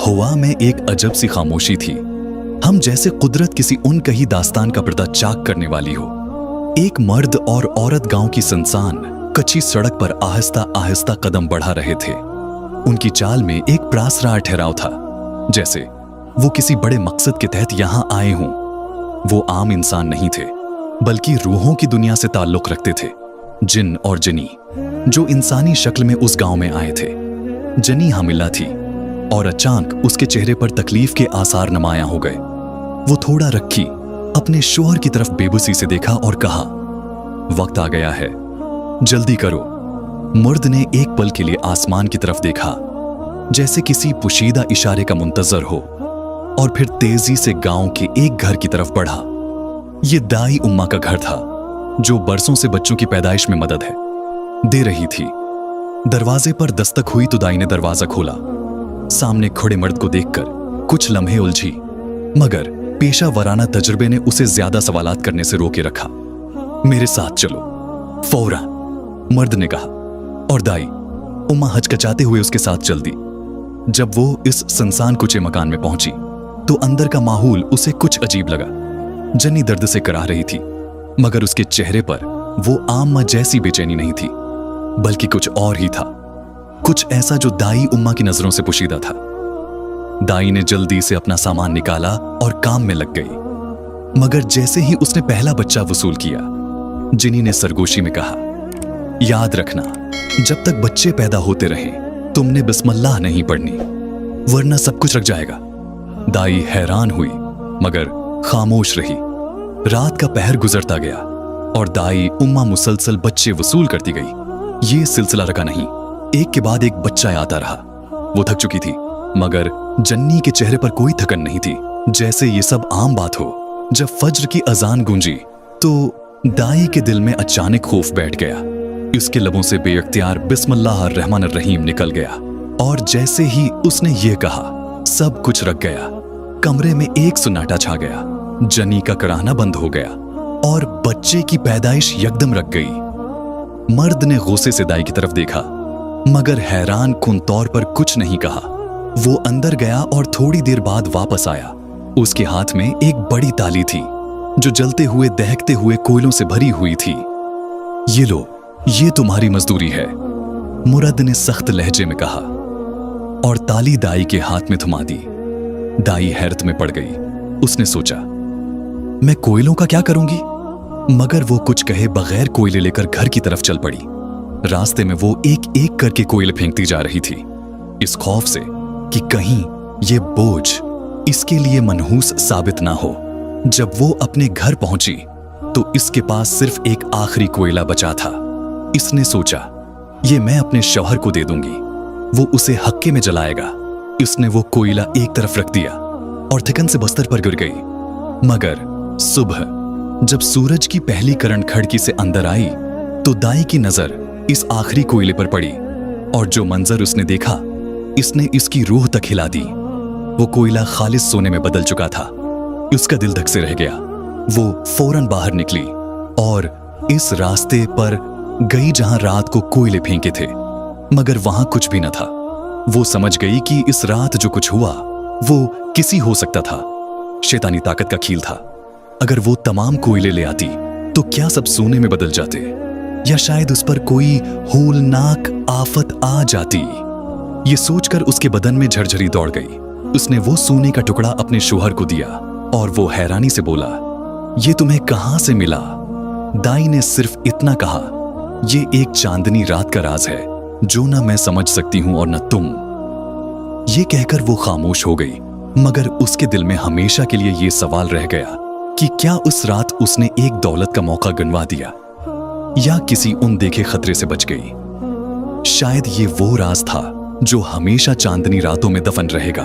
हवा में एक अजब सी खामोशी थी। हम जैसे कुदरत किसी उनकही दास्तान का पर्दा चाक करने वाली हो। एक मर्द और औरत गांव की सुनसान कच्ची सड़क पर आहिस्ता आहिस्ता कदम बढ़ा रहे थे। उनकी चाल में एक प्रासरार ठहराव था, जैसे वो किसी बड़े मकसद के तहत यहां आए हों। वो आम इंसान नहीं थे, बल्कि रूहों की दुनिया से ताल्लुक रखते थे। जिन और जनी जो इंसानी शक्ल में उस गांव में आए थे। जनी हामिला थी और अचानक उसके चेहरे पर तकलीफ के आसार नुमायां हो गए। वो थोड़ा रखी अपने शोहर की तरफ बेबसी से देखा और कहा, वक्त आ गया है, जल्दी करो। मर्द ने एक पल के लिए आसमान की तरफ देखा, जैसे किसी पोशीदा इशारे का मुंतजर हो, और फिर तेजी से गांव के एक घर की तरफ बढ़ा। ये दाई उम्मा का घर था, जो बरसों से बच्चों की पैदाइश में मदद दे रही थी। दरवाजे पर दस्तक हुई तो दाई ने दरवाजा खोला। सामने खड़े मर्द को देखकर कुछ लम्हे उलझी, मगर पेशा वराना तजुर्बे ने उसे ज्यादा सवालात करने से रोके रखा। मेरे साथ चलो, फौरन, मर्द ने कहा, और दाई उम्मा हचकचाते हुए उसके साथ चल दी। जब वो इस सुनसान कुचे मकान में पहुंची तो अंदर का माहौल उसे कुछ अजीब लगा। जन्नी दर्द से कराह रही थी, मगर उसके चेहरे पर वो आम जैसी बेचैनी नहीं थी, बल्कि कुछ और ही था। कुछ ऐसा जो दाई उम्मा की नजरों से पोशीदा था। दाई ने जल्दी से अपना सामान निकाला और काम में लग गई। मगर जैसे ही उसने पहला बच्चा वसूल किया, जिनी ने सरगोशी में कहा, याद रखना, जब तक बच्चे पैदा होते रहे तुमने बिस्मिल्लाह नहीं पढ़नी, वरना सब कुछ रख जाएगा। दाई हैरान हुई, मगर खामोश रही। रात का पहर गुजरता गया और दाई उम्मा मुसलसल बच्चे वसूल करती गई। ये सिलसिला रका नहीं, एक के बाद एक बच्चा आता रहा। वो थक चुकी थी, मगर जन्नी के चेहरे पर कोई थकन नहीं थी, जैसे ये सब आम बात हो। जब फज्र की अजान गूंजी तो दाई के दिल में अचानक खौफ बैठ गया। उसके लबों से बेअख्तियार बिस्मिल्लाहिर्रहमानिर्रहीम निकल गया, और जैसे ही उसने ये कहा, सब कुछ रख गया। कमरे में एक सन्नाटा छा गया। जनी का कराहना बंद हो गया और बच्चे की पैदाइश यकदम रख गई। मर्द ने गुस्से से दाई की तरफ देखा, मगर हैरान कुन तौर पर कुछ नहीं कहा। वो अंदर गया और थोड़ी देर बाद वापस आया। उसके हाथ में एक बड़ी ताली थी, जो जलते हुए दहकते हुए कोयलों से भरी हुई थी। ये लो, ये तुम्हारी मजदूरी है, मुरद ने सख्त लहजे में कहा, और ताली दाई के हाथ में थमा दी। दाई हैरत में पड़ गई। उसने सोचा, मैं कोयलों का क्या करूंगी? मगर वो कुछ कहे बगैर कोयले लेकर घर की तरफ चल पड़ी। रास्ते में वो एक एक करके कोयले फेंकती जा रही थी, इस खौफ से कि कहीं ये बोझ इसके लिए मनहूस साबित ना हो। जब वो अपने घर पहुंची तो इसके पास सिर्फ एक आखिरी कोयला बचा था। इसने सोचा, ये मैं अपने शौहर को दे दूंगी, वो उसे हक्के में जलाएगा। इसने वो कोयला एक तरफ रख दिया और थकन से बस्तर पर गिर गई। मगर सुबह जब सूरज की पहली किरण खिड़की से अंदर आई तो दाई की नजर इस आखिरी कोयले पर पड़ी, और जो मंजर उसने देखा, इसने इसकी रूह तक हिला दी। वो कोयला खालिस सोने में बदल चुका था। उसका दिल धक से रह गया। वो फौरन बाहर निकली और इस रास्ते पर गई जहां रात को कोयले फेंके थे, मगर वहां कुछ भी न था। वो समझ गई कि इस रात जो कुछ हुआ वो किसी हो सकता था, शैतानी ताकत का खेल था। अगर वो तमाम कोयले ले आती तो क्या सब सोने में बदल जाते, या शायद उस पर कोई होलनाक आफत आ जाती। ये सोचकर उसके बदन में झरझरी दौड़ गई। उसने वो सोने का टुकड़ा अपने शोहर को दिया और वो हैरानी से बोला, ये तुम्हें कहां से मिला? दाई ने सिर्फ इतना कहा, ये एक चांदनी रात का राज है जो ना मैं समझ सकती हूं और न तुम। ये कहकर वो खामोश हो गई, मगर उसके दिल में हमेशा के लिए ये सवाल रह गया कि क्या उस रात उसने एक दौलत का मौका गंवा दिया, या किसी अनदेखे खतरे से बच गई। शायद ये वो राज था जो हमेशा चांदनी रातों में दफन रहेगा।